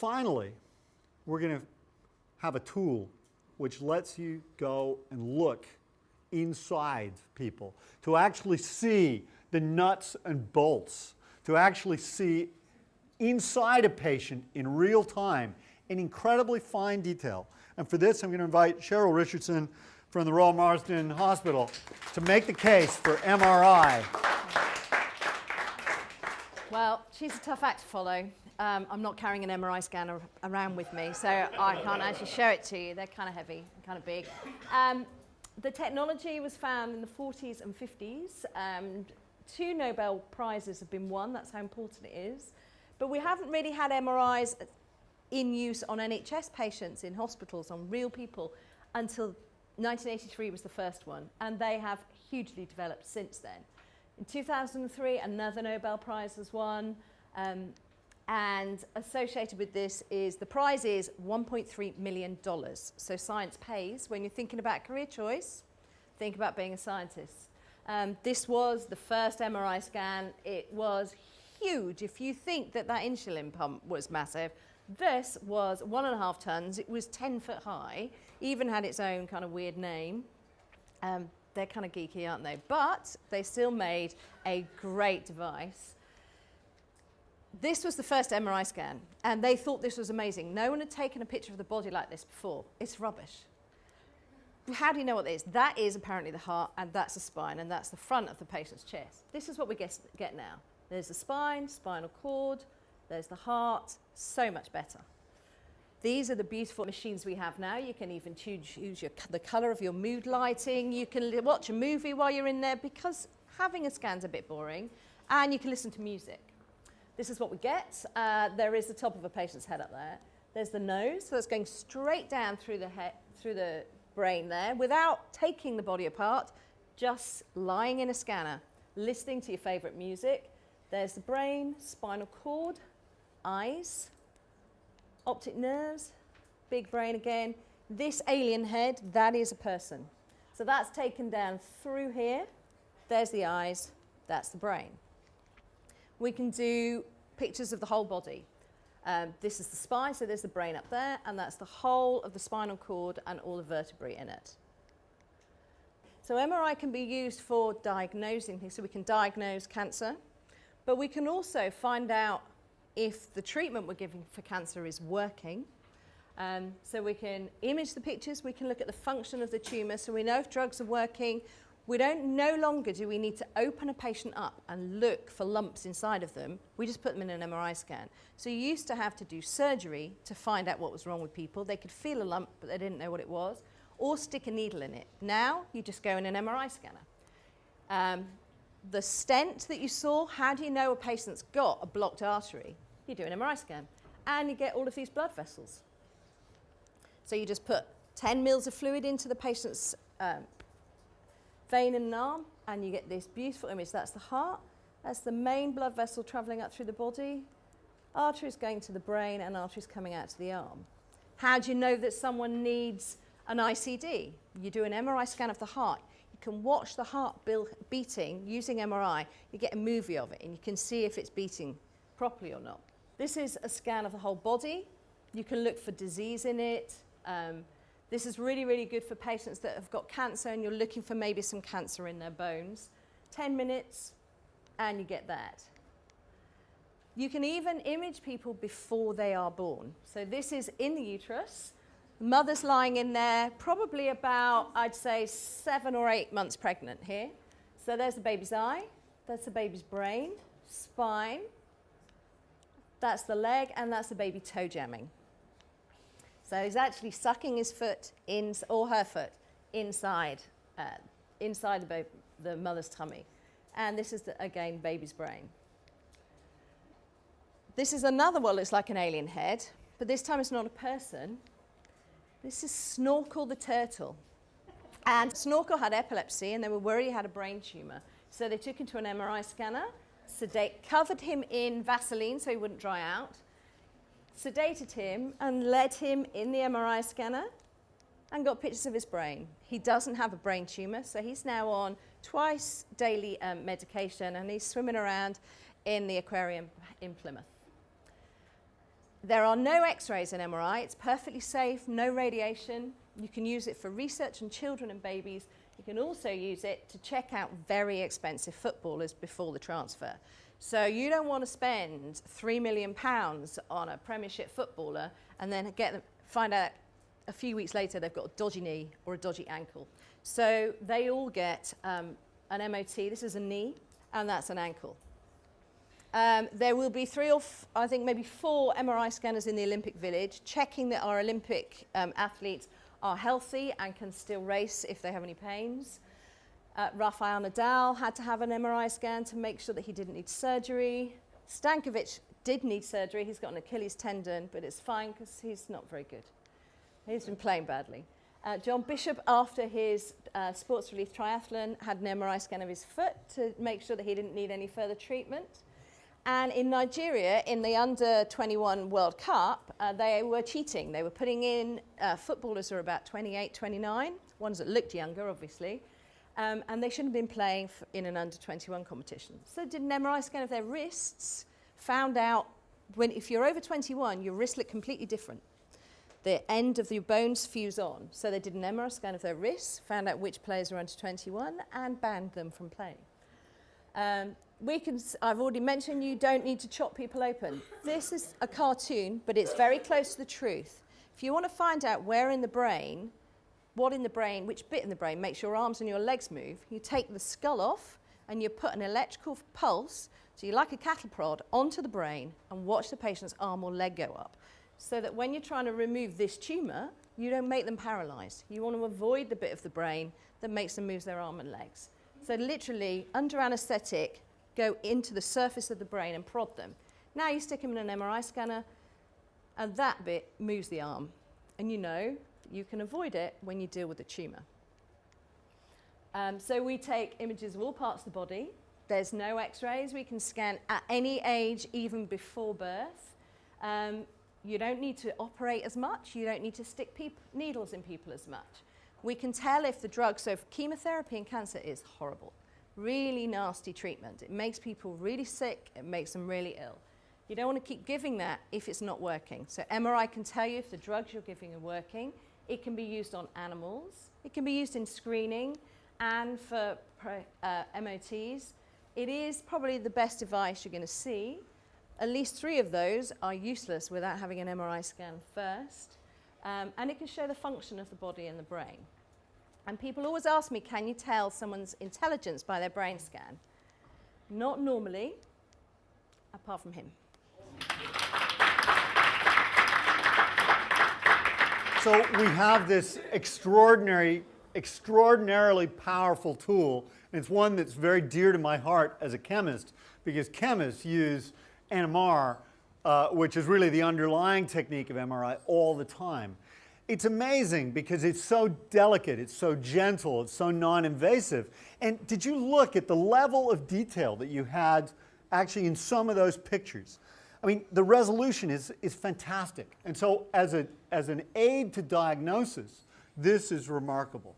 Finally, we're going to have a tool which lets you go and look inside people, to actually see the nuts and bolts, to actually see inside a patient in real time in incredibly fine detail. And for this, I'm going to invite Cheryl Richardson from the Royal Marsden Hospital to make the case for MRI. Well, she's a tough act to follow. I'm not carrying an MRI scanner around with me, so I can't actually show it to you. They're kind of heavy, kind of big. The technology was found in the 40s and 50s. 2 Nobel Prizes have been won. That's how important it is. But we haven't really had MRIs in use on NHS patients in hospitals, on real people, until 1983 was the first one. And they have hugely developed since then. In 2003, another Nobel Prize was won. And associated with this is, the prize is $1.3 million. So science pays. When you're thinking about career choice, think about being a scientist. This was the first MRI scan. It was huge. If you think that that insulin pump was massive, this was 1.5 tons. It was 10 foot high, even had its own kind of weird name. They're kind of geeky, aren't they? But they still made a great device. This was the first MRI scan, and they thought this was amazing. No one had taken a picture of the body like this before. It's rubbish. How do you know what that is? That is apparently the heart, and that's the spine, and that's the front of the patient's chest. This is what we get now. There's the spine, spinal cord, there's the heart, so much better. These are the beautiful machines we have now. You can even choose the colour of your mood lighting. You can watch a movie while you're in there, because having a scan's a bit boring, and you can listen to music. This is what we get. There is the top of a patient's head up there. There's the nose, so it's going straight down through the head, through the brain there, without taking the body apart, just lying in a scanner, listening to your favourite music. There's the brain, spinal cord, eyes, optic nerves, big brain again. This alien head, that is a person. So that's taken down through here. There's the eyes, that's the brain. We can do pictures of the whole body. This is the spine, so there's the brain up there, and that's the whole of the spinal cord and all the vertebrae in it. So MRI can be used for diagnosing things, so we can diagnose cancer, but we can also find out if the treatment we're giving for cancer is working. So we can image the pictures, we can look at the function of the tumour, so we know if drugs are working. No longer do we need to open a patient up and look for lumps inside of them. We just put them in an MRI scan. So you used to have to do surgery to find out what was wrong with people. They could feel a lump, but they didn't know what it was, or stick a needle in it. Now you just go in an MRI scanner. The stent that you saw, how do you know a patient's got a blocked artery? You do an MRI scan, and you get all of these blood vessels. So you just put 10 mils of fluid into the patient's vein in an arm, and you get this beautiful image. That's the heart. That's the main blood vessel traveling up through the body. Arteries going to the brain, and arteries coming out to the arm. How do you know that someone needs an ICD? You do an MRI scan of the heart. You can watch the heart beating using MRI. You get a movie of it, and you can see if it's beating properly or not. This is a scan of the whole body. You can look for disease in it. This is really, really good for patients that have got cancer and you're looking for maybe some cancer in their bones. 10 minutes, and you get that. You can even image people before they are born. So this is in the uterus. The mother's lying in there, probably about, I'd say, 7 or 8 months pregnant here. So there's the baby's eye, that's the baby's brain, spine, that's the leg, and that's the baby toe jamming. So he's actually sucking his foot or her foot inside the mother's tummy. And this is, again, baby's brain. This is another one that looks like an alien head, but this time it's not a person. This is Snorkel the turtle. And Snorkel had epilepsy, and they were worried he had a brain tumour. So they took him to an MRI scanner, covered him in Vaseline so he wouldn't dry out, sedated him and led him in the MRI scanner and got pictures of his brain. He doesn't have a brain tumour, so he's now on twice daily medication, and he's swimming around in the aquarium in Plymouth. There are no x-rays in MRI. It's perfectly safe, no radiation. You can use it for research on children and babies. You can also use it to check out very expensive footballers before the transfer. So you don't want to spend £3 million on a Premiership footballer and then find out a few weeks later they've got a dodgy knee or a dodgy ankle. So they all get an MOT. This is a knee, and that's an ankle. There will be I think maybe 4 MRI scanners in the Olympic Village checking that our Olympic athletes are healthy and can still race if they have any pains. Rafael Nadal had to have an MRI scan to make sure that he didn't need surgery. Stankovic did need surgery. He's got an Achilles tendon, but it's fine because he's not very good. He's been playing badly. John Bishop, after his sports relief triathlon, had an MRI scan of his foot to make sure that he didn't need any further treatment. And in Nigeria, in the under-21 World Cup, they were cheating. They were putting in footballers who are about 28, 29, ones that looked younger, obviously, and they shouldn't have been playing in an under-21 competition. So did an MRI scan of their wrists, found out if you're over 21, your wrists look completely different. The end of the bones fuse on. So they did an MRI scan of their wrists, found out which players were under 21, and banned them from playing. I've already mentioned you don't need to chop people open. This is a cartoon, but it's very close to the truth. If you want to find out where in the brain, which bit in the brain makes your arms and your legs move, you take the skull off and you put an electrical pulse, so you like a cattle prod, onto the brain and watch the patient's arm or leg go up. So that when you're trying to remove this tumour, you don't make them paralysed. You want to avoid the bit of the brain that makes them move their arm and legs. So literally, under anaesthetic, go into the surface of the brain and prod them. Now you stick them in an MRI scanner, and that bit moves the arm. And you know you can avoid it when you deal with the tumour. So we take images of all parts of the body. There's no x-rays. We can scan at any age, even before birth. You don't need to operate as much. You don't need to stick needles in people as much. We can tell if the drug, so chemotherapy in cancer is horrible. Really nasty treatment. It makes people really sick. It makes them really ill. You don't want to keep giving that if it's not working. So MRI can tell you if the drugs you're giving are working. It can be used on animals. It can be used in screening and for MOTs. It is probably the best device you're going to see. At least 3 of those are useless without having an MRI scan first. And it can show the function of the body and the brain. And people always ask me, can you tell someone's intelligence by their brain scan? Not normally, apart from him. So we have this extraordinarily powerful tool, and it's one that's very dear to my heart as a chemist, because chemists use NMR, which is really the underlying technique of MRI, all the time. It's amazing because it's so delicate, it's so gentle, it's so non-invasive. And did you look at the level of detail that you had actually in some of those pictures? I mean, the resolution is fantastic. And so as an aid to diagnosis, this is remarkable.